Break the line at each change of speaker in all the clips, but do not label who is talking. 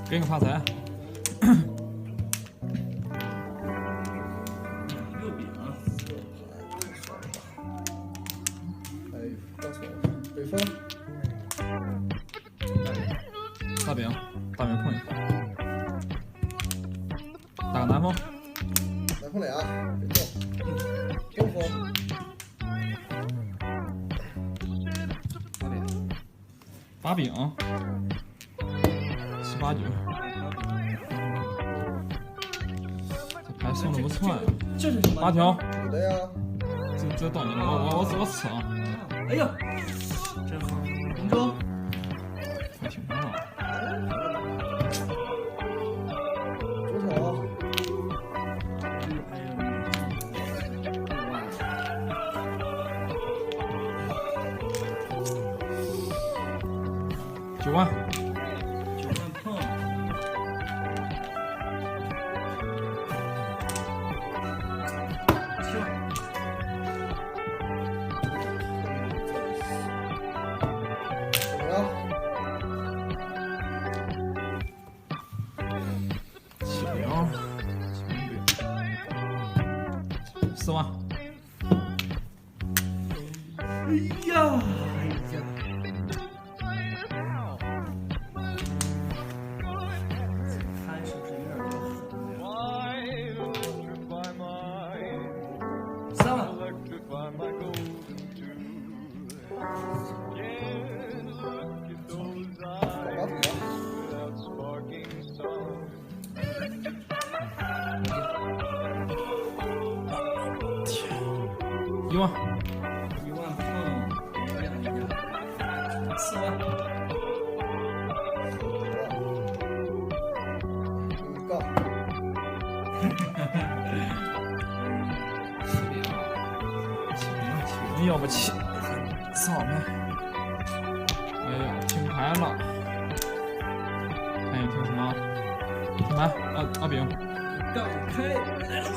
给个发财。
右饼啊，
哎，告诉我北风，
大饼，大饼碰一个，打个南风，
南风俩，别动，东风，
八饼，7、8、9，这牌送的不错呀。
这是什么？
8条，
有的呀，
这到你了，我吃啊，
哎呀，真好，红中，
还挺好。
多少？9
万，
9万碰，7万，
怎么了？
7饼，4万，
哎呀，哎呀，看是不是有点过分？3万，
打赌吧，
1万，
1万碰，哎呀哎呀，4万，
杠，
7饼，要不7，操妹！哎呀，停牌了。看一听什么？停牌，阿饼，
杠开，来了不？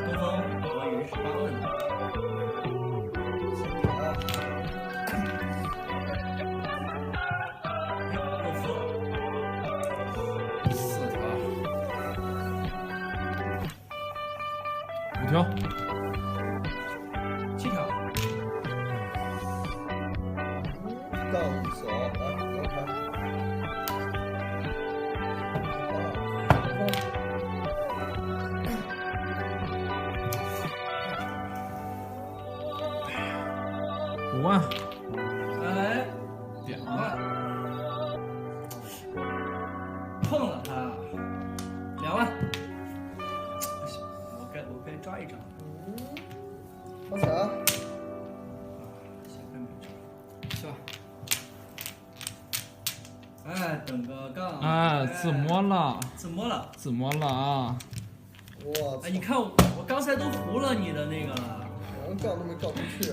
东风，我以为是8万呢。又服了，
4条，5条，
7条，
杠1手，来，摇开，5
万，
哎，
点
2
了，
万，碰了他，2万，不行，我该抓一张。
发财，
先分没抓，7万。哎，等个杠。
哎，自摸了，
自摸了。
自摸了啊！
我操
哎，，你看我刚才都糊了你的那个了。
连杠都没杠出去。